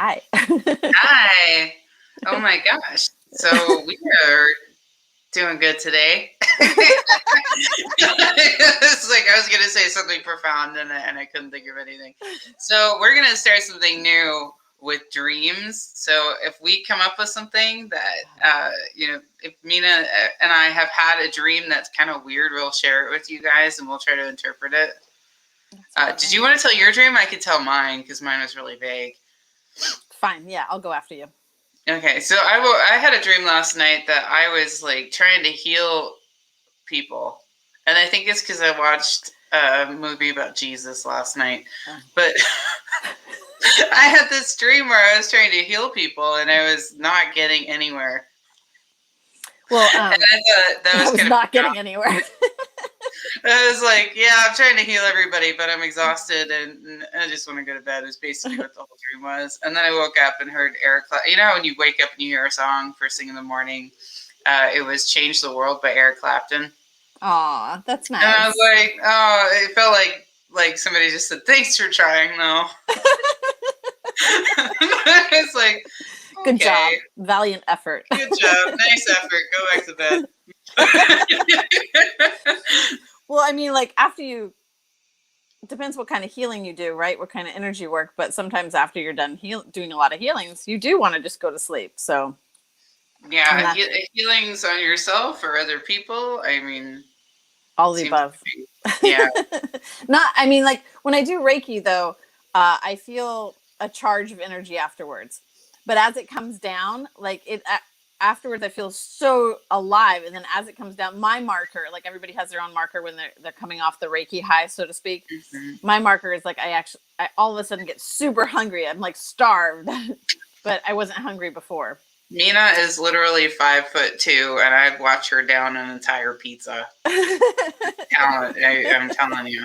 Hi. Hi. Oh my gosh. So we are doing good today. It's like I was going to say something profound and I couldn't think of anything. So we're going to start something new with dreams. So if we come up with something that, if Mina and I have had a dream that's kind of weird, we'll share it with you guys and we'll try to interpret it. Did you want to tell your dream? I could tell mine because mine was really vague. Fine. Yeah, I'll go after you. Okay, so I had a dream last night that I was like trying to heal people, and I think it's because I watched a movie about Jesus last night. But I had this dream where I was trying to heal people, and I was not getting anywhere. Well, and I thought that was kind not getting anywhere. I was like, yeah, I'm trying to heal everybody, but I'm exhausted and I just want to go to bed. Is basically what the whole dream was. And then I woke up and heard Eric. You know, when you wake up and you hear a song first thing in the morning, it was "Change the World" by Eric Clapton. Aw, that's nice. And I was like, oh, it felt like somebody just said, "Thanks for trying," though. It's like, okay. Good job, valiant effort. Good job, nice effort. Go back to bed. Well, I mean, like after you, it depends what kind of healing you do, right? What kind of energy work. But sometimes after you're done doing a lot of healings, you do want to just go to sleep. So yeah, healings on yourself or other people. I mean, all the above. Yeah. I mean, like when I do Reiki, though, I feel a charge of energy afterwards. But as it comes down, like afterwards, I feel so alive. And then as it comes down, my marker, like everybody has their own marker when they're coming off the Reiki high, so to speak. Mm-hmm. My marker is like I all of a sudden get super hungry. I'm like starved, but I wasn't hungry before. Mina is literally 5'2", and I'd watch her down an entire pizza. I'm telling you.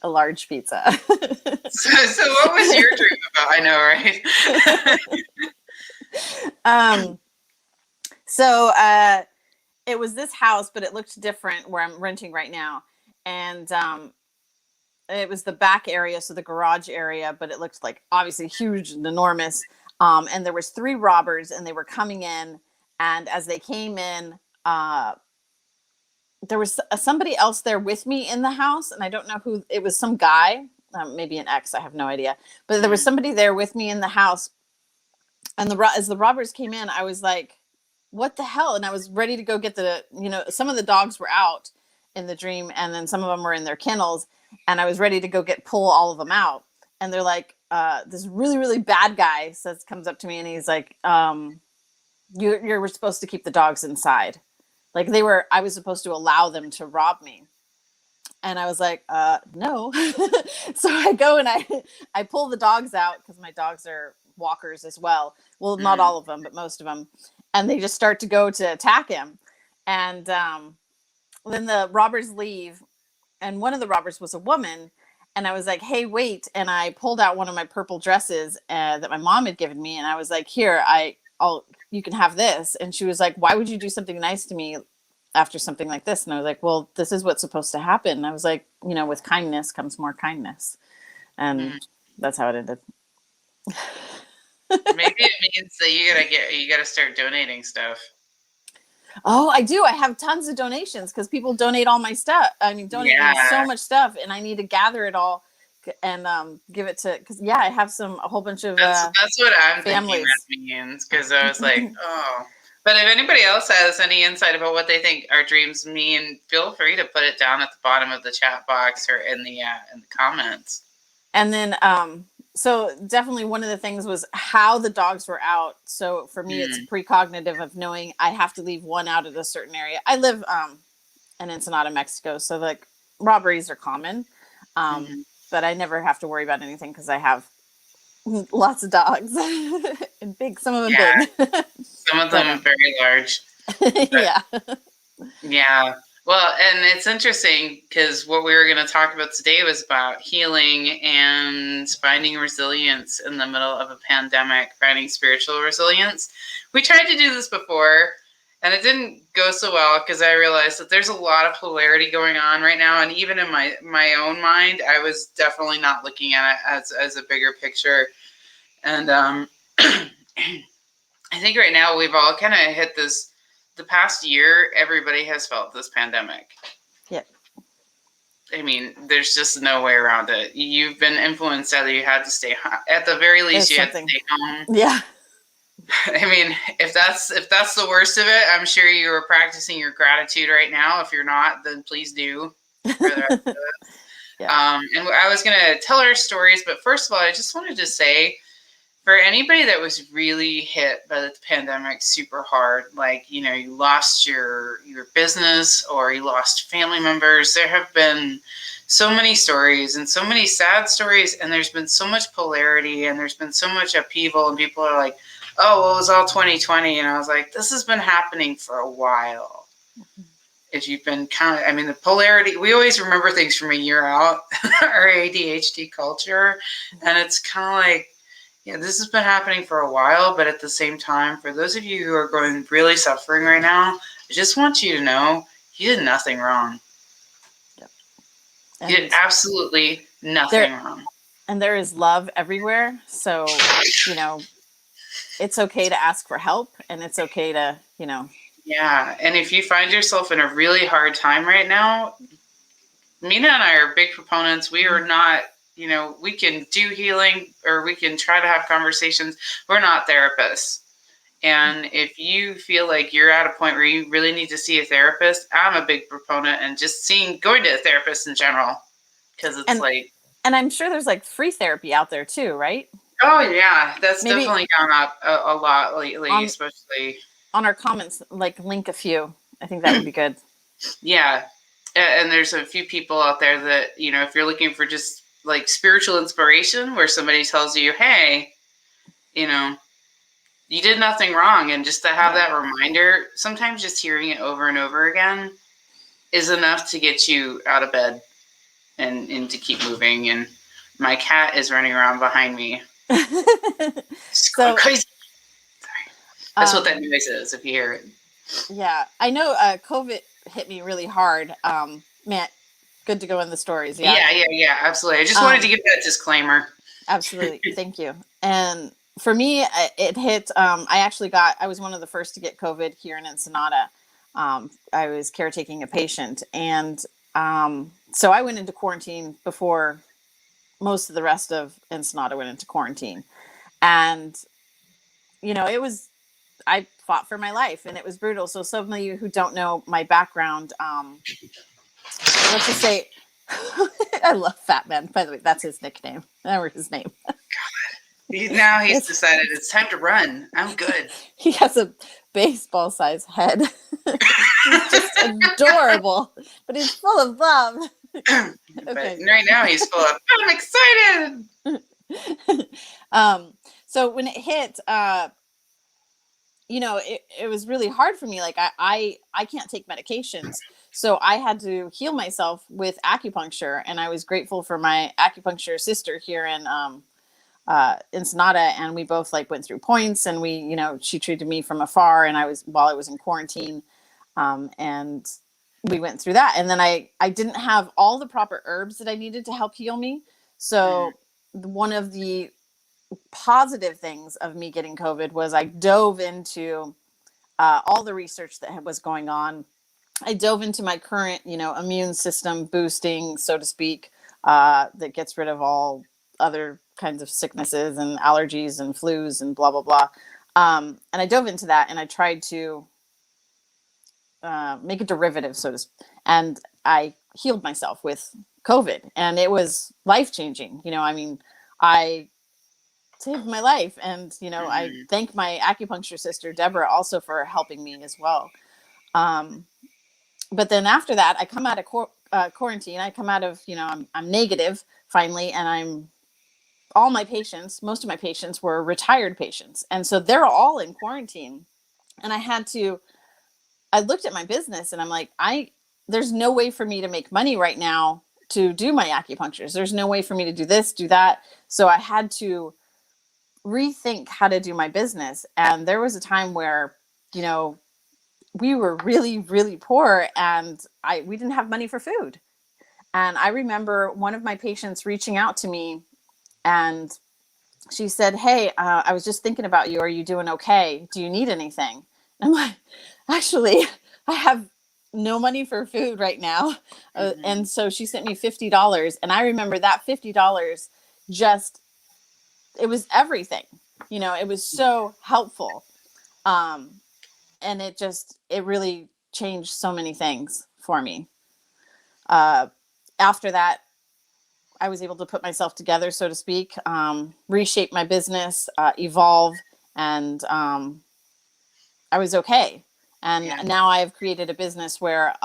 A large pizza. So what was your dream about? I know, right? So it was this house, but it looked different where I'm renting right now. And it was the back area, so the garage area, but it looked like obviously huge and enormous. And there was 3 robbers, and they were coming in. And as they came in, there was somebody else there with me in the house, and I don't know who. It was some guy, maybe an ex. I have no idea. But there was somebody there with me in the house. And as the robbers came in, I was like, what the hell? And I was ready to go get some of the dogs were out in the dream, and then some of them were in their kennels, and I was ready to go pull all of them out. And they're like, this really, really bad guy comes up to me, and he's like, you're supposed to keep the dogs inside. Like I was supposed to allow them to rob me. And I was like, no. So I go and I pull the dogs out, because my dogs are walkers as well. Well, not all of them, but most of them. And they just start to go to attack him. And then the robbers leave. And one of the robbers was a woman. And I was like, hey, wait. And I pulled out one of my purple dresses that my mom had given me. And I was like, here, you can have this. And she was like, why would you do something nice to me after something like this? And I was like, well, this is what's supposed to happen. And I was like, with kindness comes more kindness. And that's how it ended. Maybe it means that you gotta start donating stuff. Oh, I do. I have tons of donations because people donate all my stuff. I mean, donate so much stuff, and I need to gather it all and give it to, because I have a whole bunch of that's what I'm families. thinking that means, because I was like, oh. But if anybody else has any insight about what they think our dreams mean, feel free to put it down at the bottom of the chat box or in the comments. And then so definitely one of the things was how the dogs were out. So for me, it's precognitive of knowing I have to leave one out at a certain area. I live in Ensenada, Mexico, so like robberies are common, but I never have to worry about anything because I have lots of dogs and big. Some of them big. Some of them very large. Yeah. Well, and it's interesting because what we were going to talk about today was about healing and finding resilience in the middle of a pandemic, finding spiritual resilience. We tried to do this before, and it didn't go so well because I realized that there's a lot of polarity going on right now. And even in my own mind, I was definitely not looking at it as a bigger picture. And I think right now we've all kind of hit this. The past year, everybody has felt this pandemic. Yep. I mean, there's just no way around it. You've been influenced either you had to stay at the very least, you had to stay home. Yeah. I mean, if that's the worst of it, I'm sure you are practicing your gratitude right now. If you're not, then please do. For the rest of it. Yeah. And I was gonna tell our stories, but first of all, I just wanted to say, for anybody that was really hit by the pandemic super hard, like, you know, you lost your business or you lost family members, there have been so many stories and so many sad stories, and there's been so much polarity and there's been so much upheaval, and people are like, oh, well, it was all 2020. And I was like, this has been happening for a while. If you've been I mean, the polarity, we always remember things from a year out, our ADHD culture. And it's kind of like, yeah, this has been happening for a while, but at the same time, for those of you who are going really suffering right now, I just want you to know you did nothing wrong. Yep. You did absolutely nothing wrong. And there is love everywhere. So, you know, it's okay to ask for help, and it's okay to, you know. Yeah. And if you find yourself in a really hard time right now, Mina and I are big proponents. We are not, you know, we can do healing or we can try to have conversations. We're not therapists. And if you feel like you're at a point where you really need to see a therapist, I'm a big proponent and just going to a therapist in general, because it's and I'm sure there's like free therapy out there too, right? Oh yeah, that's definitely gone up a lot lately, especially on our comments. Like, link a few. I think that would be good. Yeah, and there's a few people out there that, you know, if you're looking for just like spiritual inspiration, where somebody tells you, hey, you know, you did nothing wrong, and just to have that reminder, sometimes just hearing it over and over again is enough to get you out of bed and to keep moving. And my cat is running around behind me. So crazy. Sorry. That's what that noise is, if you hear it. Yeah, I know COVID hit me really hard. Matt, good to go in the stories. Yeah, absolutely. I just wanted to give that disclaimer. Absolutely. Thank you. And for me, it hit, I was one of the first to get COVID here in Ensenada. I was caretaking a patient, and so I went into quarantine before most of the rest of Ensenada went into quarantine. And, you know, I fought for my life, and it was brutal. So some of you who don't know my background, let's just say, I love Fat Man. By the way, that's his nickname. Or his name. Now he's decided it's time to run. I'm good. He has a baseball-sized head. He's just adorable, but he's full of love. Okay. But right now he's full of, I'm excited. So when it hit, you know, it was really hard for me. Like, I can't take medications. So I had to heal myself with acupuncture, and I was grateful for my acupuncture sister here in Ensenada, and we both like went through points, and we, you know, she treated me from afar, and while I was in quarantine, and we went through that. And then I didn't have all the proper herbs that I needed to help heal me. So one of the positive things of me getting COVID was I dove into all the research that was going on. I dove into my current, you know, immune system boosting, so to speak, that gets rid of all other kinds of sicknesses and allergies and flus and blah, blah, blah. And I dove into that, and I tried to make a derivative, so to speak. And I healed myself with COVID, and it was life-changing. You know, I mean, I saved my life. And, you know, I thank my acupuncture sister, Deborah, also for helping me as well. But then after that, I come out of quarantine. I come out of, you know, I'm negative finally. And most of my patients were retired patients. And so they're all in quarantine. And I looked at my business, and I'm like, there's no way for me to make money right now to do my acupunctures. There's no way for me to do this, do that. So I had to rethink how to do my business. And there was a time where, you know, we were really, really poor, and we didn't have money for food. And I remember one of my patients reaching out to me and she said, "Hey, I was just thinking about you. Are you doing okay? Do you need anything?" And I'm like, "Actually, I have no money for food right now." And so she sent me $50. And I remember that $50 just, it was everything. It was so helpful. Um, and it really changed so many things for me. Uh, After that, I was able to put myself together, so to speak, reshape my business, evolve, and I was okay. And Yeah. now I have created a business where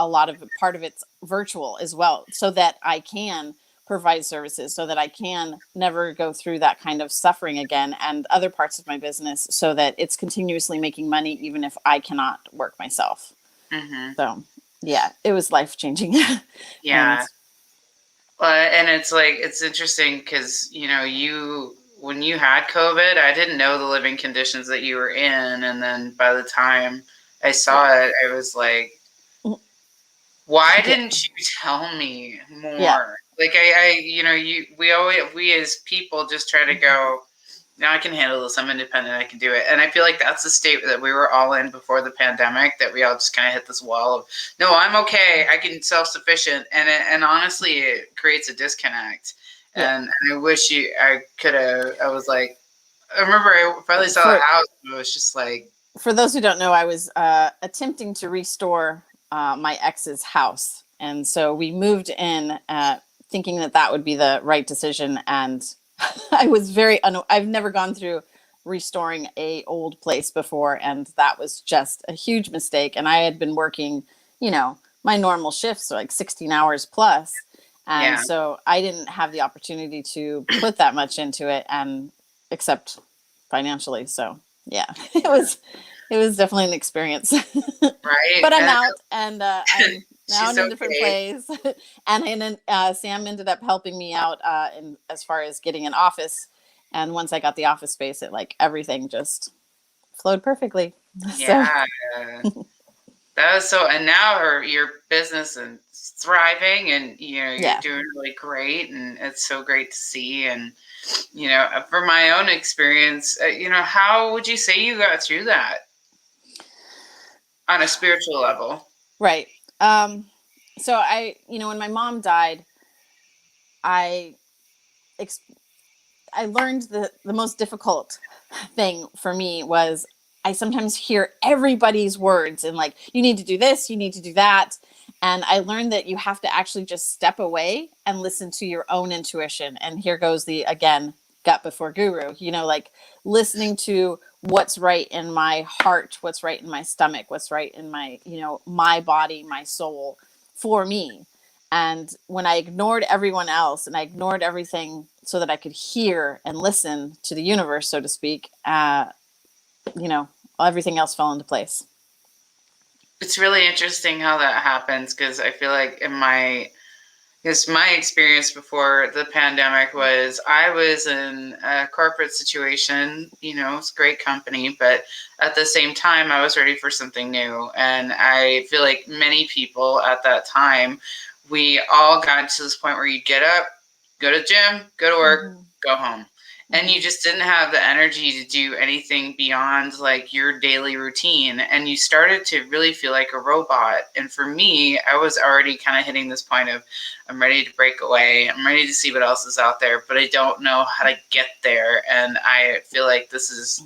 part of it's virtual as well, so that I can provide services, so that I can never go through that kind of suffering again, and other parts of my business, so that it's continuously making money, even if I cannot work myself. Hmm. So, yeah, it was life changing. And Yeah. And it's like, it's interesting because, when you had COVID, I didn't know the living conditions that you were in. And then by the time I saw it, I was like, why yeah, didn't you tell me yeah. more? Like we as people just try to go, now I can handle this. I'm independent. I can do it. And I feel like that's the state that we were all in before the pandemic, that we all just kind of hit this wall of, no, I'm okay. I can self-sufficient. And honestly, it creates a disconnect. Yeah. And I wish I could have, I was like, I remember I finally saw the For house. And it was just like, for those who don't know, I was attempting to restore my ex's house, and so we moved in thinking that that would be the right decision. And I was I've never gone through restoring a old place before, and that was just a huge mistake. And I had been working, my normal shifts, so like 16 hours plus, and yeah. so I didn't have the opportunity to put that much into it, and except financially. So yeah, it was definitely an experience. Right. But I'm And out, and I'm now she's in a different okay. place. And then Sam ended up helping me out in as far as getting an office. And once I got the office space, it like everything just flowed perfectly. So Yeah. That was so, and now your business is thriving, and you're yeah, doing really great, and it's so great to see. And from my own experience, how would you say you got through that on a spiritual level? right. So when my mom died, I ex- I learned the most difficult thing for me was I sometimes hear everybody's words and like, you need to do this, you need to do that. And I learned that you have to actually just step away and listen to your own intuition. And here goes again, gut before guru, like listening to what's right in my heart, what's right in my stomach, what's right in my, my body, my soul for me. And when I ignored everyone else and I ignored everything so that I could hear and listen to the universe, so to speak, you know, everything else fell into place. It's really interesting how that happens, because I feel like my experience before the pandemic was, I was in a corporate situation, it's a great company, but at the same time, I was ready for something new. And I feel like many people at that time, we all got to this point where you get up, go to the gym, go to work, Mm-hmm. go home. And you Mm-hmm. just didn't have the energy to do anything beyond like your daily routine. And you started to really feel like a robot. And for me, I was already kind of hitting this point of, I'm ready to break away. I'm ready to see what else is out there, but I don't know how to get there. And I feel like this is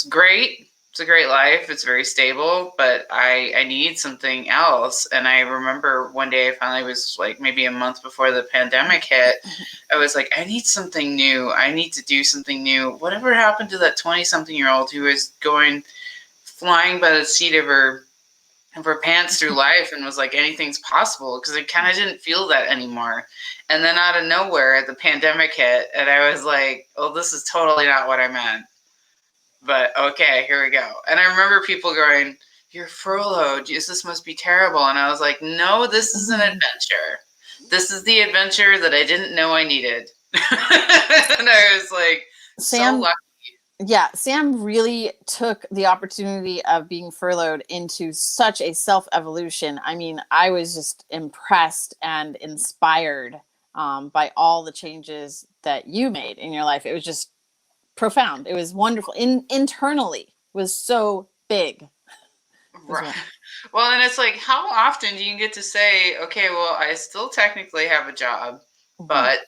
great. It's a great life. It's very stable, but I need something else. And I remember one day I finally was like, maybe a month before the pandemic hit, I was like, I need something new. I need to do something new. Whatever happened to that 20-something-year-old who was flying by the seat of her pants through life and was like, anything's possible? Because I kind of didn't feel that anymore. And then out of nowhere, the pandemic hit, and I was like, oh, this is totally not what I meant. But okay, here we go. And I remember people going, you're furloughed. This must be terrible. And I was like, no, this is an adventure. This is the adventure that I didn't know I needed. And I was like, so Sam, lucky. yeah, Sam really took the opportunity of being furloughed into such a self evolution. I mean, I was just impressed and inspired by all the changes that you made in your life. It was just profound. It was wonderful. Internally was so big. Right. Well, and it's like, how often do you get to say, okay, well, I still technically have a job, but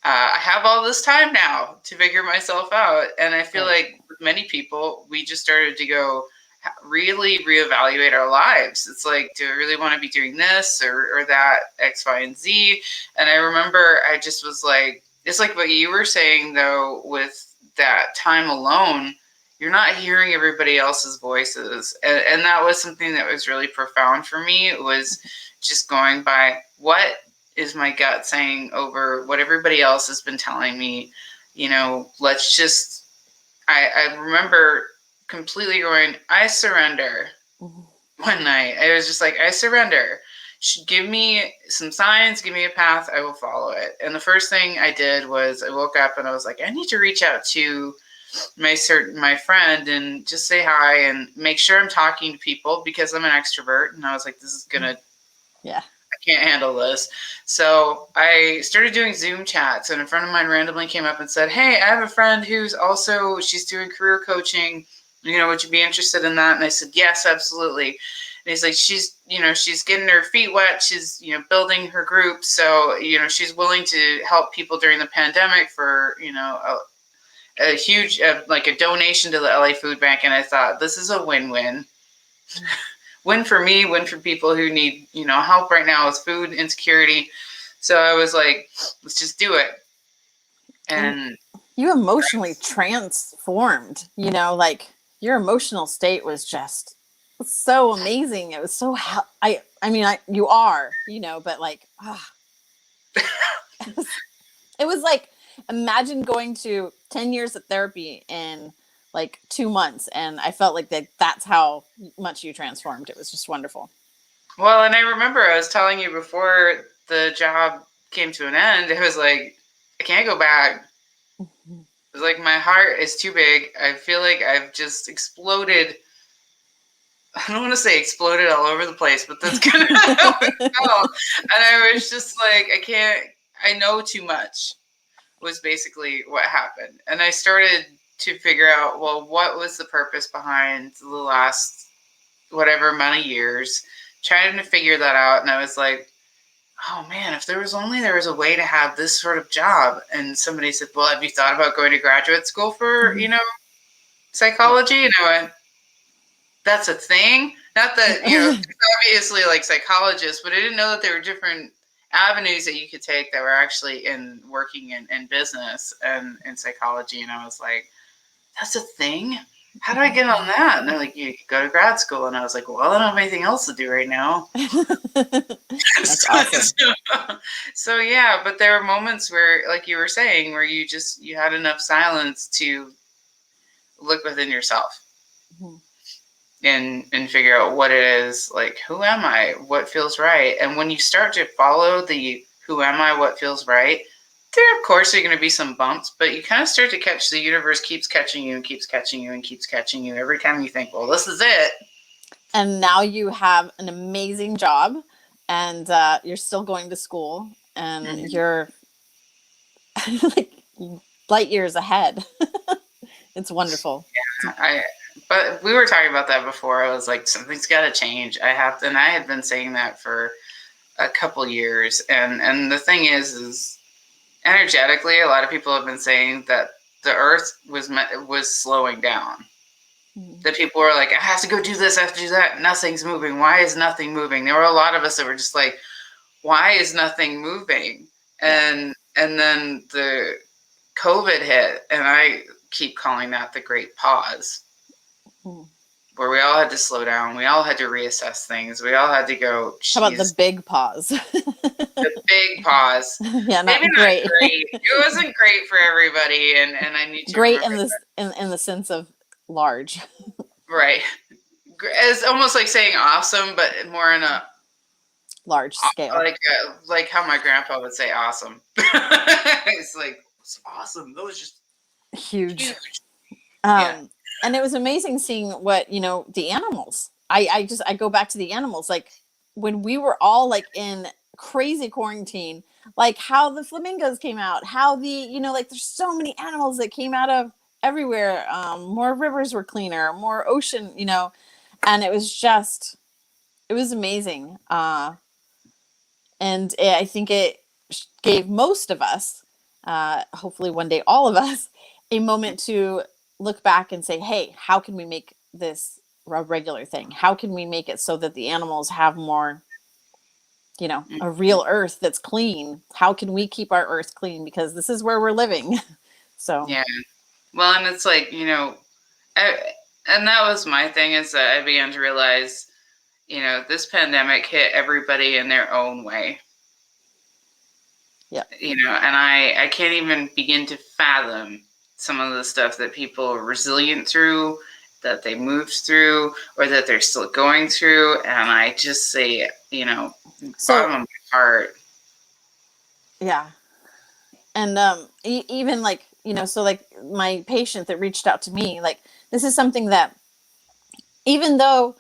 I have all this time now to figure myself out. And I feel like with many people, we just started to go really reevaluate our lives. It's like, do I really want to be doing this or that, X, Y, and Z? And I remember I just was like, it's like what you were saying, though, with that time alone. You're not hearing everybody else's voices. And that was something that was really profound for me. It was just going by what is my gut saying over what everybody else has been telling me. Let's just, I remember completely going, I surrender. One night. I was just like, I surrender. Give me some signs, give me a path, I will follow it. And the first thing I did was I woke up and I was like, I need to reach out to my friend and just say hi and make sure I'm talking to people because I'm an extrovert. And I was like, this is gonna, I can't handle this. So I started doing Zoom chats, and a friend of mine randomly came up and said, hey, I have a friend who's also, she's doing career coaching. Would you be interested in that? And I said, yes, absolutely. And he's like, she's getting her feet wet. She's, building her group. So, she's willing to help people during the pandemic for, a huge, like a donation to the LA Food Bank. And I thought, this is a win-win. Win for me, win for people who need, help right now with food insecurity. So I was like, let's just do it. And you emotionally transformed, like your emotional state was just so amazing. It was so, you are, but like, it was like, imagine going to 10 years of therapy in like 2 months. And I felt like that's how much you transformed. It was just wonderful. Well, and I remember I was telling you before the job came to an end, it was like, I can't go back. It was like, my heart is too big. I feel like I've just exploded. I don't want to say exploded all over the place, but that's kind of how it felt. And I was just like, I know too much was basically what happened. And I started to figure out, well, what was the purpose behind the last whatever amount of years, trying to figure that out. And I was like, oh man, if there was a way to have this sort of job. And somebody said, well, have you thought about going to graduate school for, psychology? And I went, that's a thing. Not that, obviously like psychologists, but I didn't know that there were different avenues that you could take that were actually in working in business and in psychology. And I was like, that's a thing? How do I get on that? And they're like, you go to grad school. And I was like, well, I don't have anything else to do right now. That's awesome. So yeah, but there were moments where, like you were saying, where you had enough silence to look within yourself. And figure out what it is, like, who am I? What feels right? And when you start to follow the who am I, what feels right, there, of course, are going to be some bumps, but you kind of start to catch the universe keeps catching you and keeps catching you and keeps catching you every time you think, well, this is it. And now you have an amazing job, and you're still going to school, and you're like light years ahead. It's wonderful. Yeah, but we were talking about that before. I was like, something's got to change. I had been saying that for a couple years. And the thing is energetically, a lot of people have been saying that the earth was slowing down. That people were like, I have to go do this, I have to do that. Nothing's moving. Why is nothing moving? There were a lot of us that were just like, why is nothing moving? And then the COVID hit, and I keep calling that the great pause, where we all had to slow down. We all had to reassess things. We all had to go, how about the big pause? The big pause. Yeah, maybe not great. It wasn't great for everybody, and I need to great in the sense of large. Right. It's almost like saying awesome, but more in a large scale. Like how my grandpa would say awesome. It's like, it's awesome. That was just huge. And it was amazing seeing what, the animals. I go back to the animals. Like when we were all like in crazy quarantine, like how the flamingos came out, how the, you know, like there's so many animals that came out of everywhere. More rivers were cleaner, more ocean, you know, and it was just, it was amazing. I think it gave most of us, hopefully one day all of us, a moment to look back and say, hey, how can we make this a regular thing? How can we make it so that the animals have more, you know, a real earth that's clean? How can we keep our earth clean? Because this is where we're living. So, Yeah. Well, and it's like, you know, and that was my thing, is that I began to realize, you know, this pandemic hit everybody in their own way. yeah. You know, and I can't even begin to fathom some of the stuff that people are resilient through, that they moved through, or that they're still going through. And I just say, you know, So, bottom of my heart. yeah. And even like, you know, so like my patient that reached out to me, like this is something that, even though,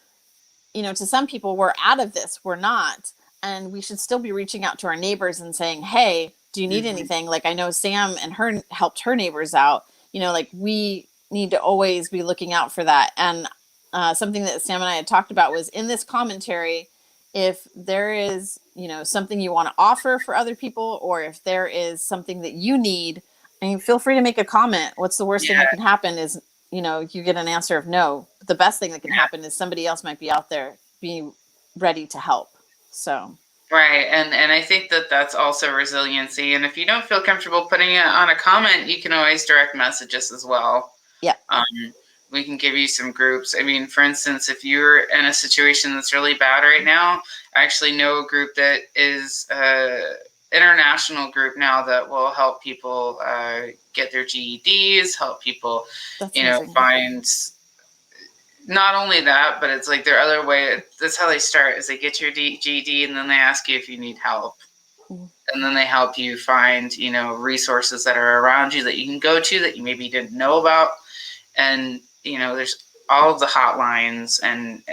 you know, to some people we're out of this, we're not, and we should still be reaching out to our neighbors and saying, hey, do you need anything? Like I know Sam and her helped her neighbors out, you know, like we need to always be looking out for that. And something that Sam and I had talked about was in this commentary, if there is, you know, something you want to offer for other people, or if there is something that you need, I mean, feel free to make a comment. What's the worst thing that can happen is, you know, you get an answer of no. But the best thing that can happen is somebody else might be out there being ready to help. So. Right. And I think that that's also resiliency. And if you don't feel comfortable putting it on a comment, you can always direct message us as well. Yeah. We can give you some groups. I mean, for instance, if you're in a situation that's really bad right now, I actually know a group that is international group now that will help people get their GEDs, help people, That's you know, amazing. find not only that, but it's like their other way. That's how they start, is they get your GED and then they ask you if you need help. And then they help you find, you know, resources that are around you that you can go to that you maybe didn't know about. And, you know, there's all of the hotlines and,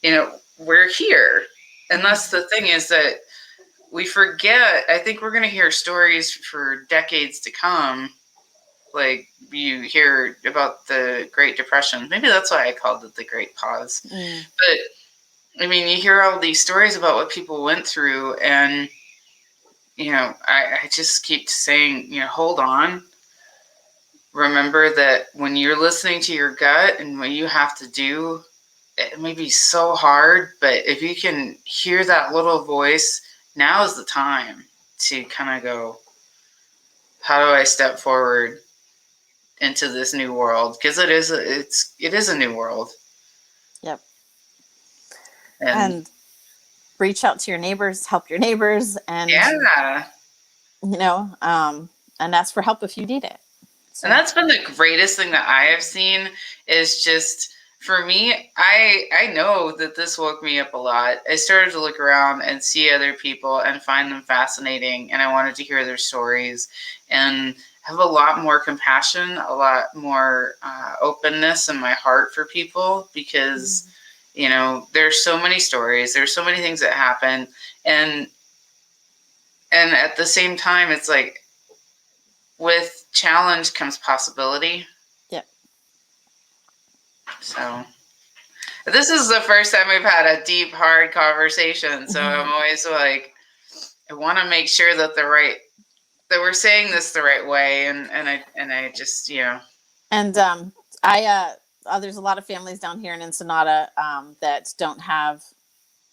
you know, we're here. And that's the thing, is that we forget. I think we're going to hear stories for decades to come. Like you hear about the Great Depression. Maybe that's why I called it the Great Pause. But I mean, you hear all these stories about what people went through, and, you know, I just keep saying, you know, hold on. Remember that when you're listening to your gut and what you have to do, it may be so hard, but if you can hear that little voice, now is the time to kind of go, how do I step forward into this new world? Because it is a new world. Yep. And And reach out to your neighbors, help your neighbors, and yeah, you know, and ask for help if you need it. So. and that's been the greatest thing that I have seen, is just, for me, I know that this woke me up a lot. I started to look around and see other people and find them fascinating, and I wanted to hear their stories and have a lot more compassion, a lot more openness in my heart for people, because you know, there's so many stories, there's so many things that happen, and at the same time, it's like, with challenge comes possibility. Yep. So this is the first time we've had a deep, hard conversation. So I'm always like, I want to make sure that that we're saying this the right way, and I just, you know. And there's a lot of families down here in Ensenada that don't have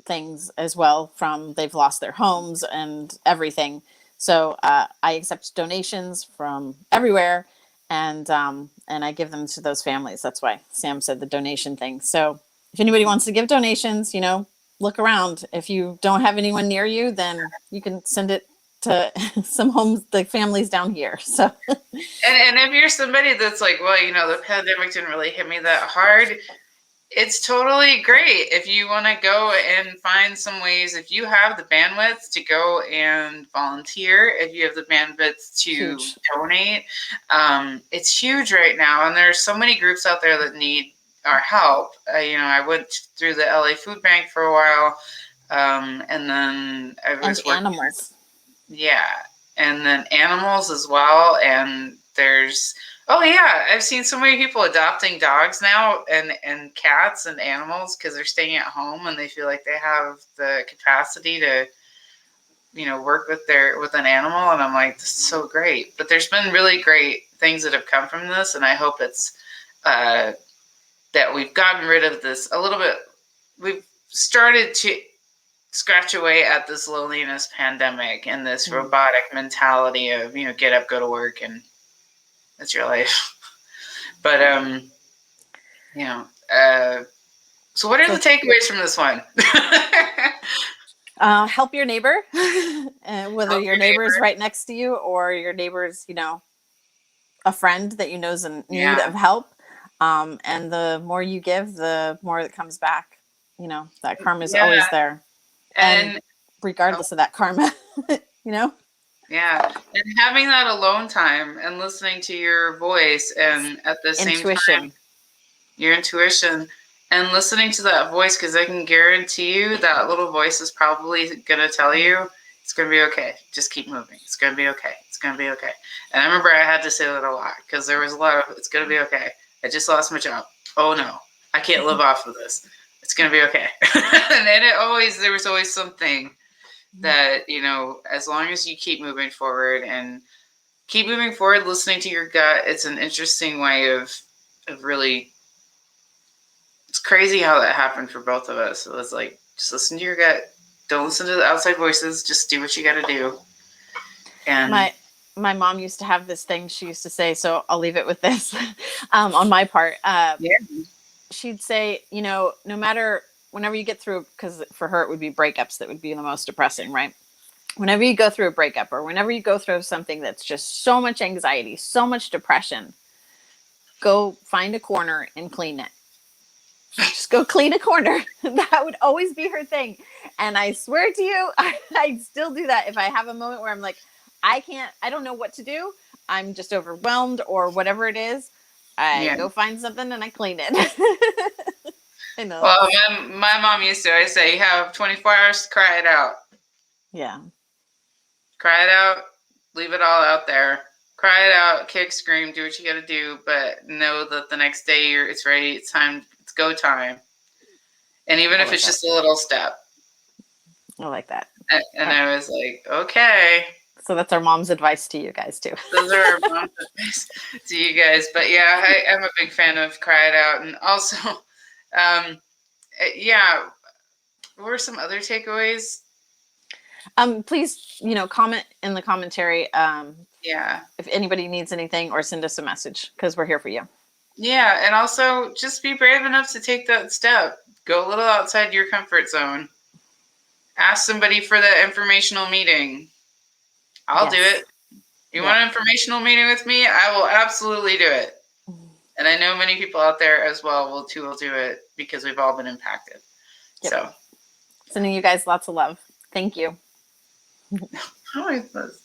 things as well, from they've lost their homes and everything. So I accept donations from everywhere, and I give them to those families. That's why Sam said the donation thing. So if anybody wants to give donations, you know, look around. If you don't have anyone near you, then you can send it to some homes, the families down here. So And if you're somebody that's like, well, you know, the pandemic didn't really hit me that hard, it's totally great if you want to go and find some ways. If you have the bandwidth to go and volunteer, if you have the bandwidth to donate, it's huge right now. And there's so many groups out there that need our help. You know, I went through the LA Food Bank for a while, and then I was and animals. Yeah. And then animals as well. And there's, oh yeah, I've seen so many people adopting dogs now and cats and animals because they're staying at home and they feel like they have the capacity to, work with an animal. And I'm like, this is so great. But there's been really great things that have come from this. And I hope it's, that we've gotten rid of this a little bit. We've started to scratch away at this loneliness pandemic and this robotic mentality of, get up, go to work, and that's your life. But, so what are the takeaways from this one? Help your neighbor, whether your neighbor is right next to you or your neighbor's, a friend that you know is in need of help. And the more you give, the more that comes back. That karma is always there. And regardless of that karma, Yeah. And having that alone time and listening to your voice and at the same time, your intuition and listening to that voice, because I can guarantee you that little voice is probably going to tell you it's going to be okay. Just keep moving. It's going to be okay. It's going to be okay. And I remember I had to say that a lot because there was a lot of, it's going to be okay. I just lost my job. Oh no, I can't live off of this. It's going to be okay. And there was always something that, as long as you keep moving forward and keep moving forward, listening to your gut, it's an interesting way of really, it's crazy how that happened for both of us. It was like, just listen to your gut. Don't listen to the outside voices. Just do what you got to do. And my mom used to have this thing she used to say, so I'll leave it with this on my part. She'd say, no matter, whenever you get through, because for her it would be breakups that would be the most depressing, right? Whenever you go through a breakup or whenever you go through something that's just so much anxiety, so much depression, go find a corner and clean it. Just go clean a corner. That would always be her thing. And I swear to you, I still do that. If I have a moment where I'm like, I don't know what to do. I'm just overwhelmed or whatever it is. I go find something and I clean it. I know. Well, my mom used to always say, you have 24 hours to cry it out. Yeah. Cry it out. Leave it all out there. Cry it out. Kick, scream, do what you got to do. But know that the next day it's ready. It's time. It's go time. And even if it's just a little step. I like that. And I was like, okay. So that's our mom's advice to you guys too. Those are our mom's advice to you guys. But yeah, I'm a big fan of cry it out. And also, what were some other takeaways? Please, comment in the commentary. Yeah. If anybody needs anything, or send us a message because we're here for you. Yeah. And also just be brave enough to take that step. Go a little outside your comfort zone. Ask somebody for the informational meeting. I'll do it. You want an informational meeting with me? I will absolutely do it. And I know many people out there as well will do it because we've all been impacted. Yep. So sending you guys lots of love. Thank you. How is this?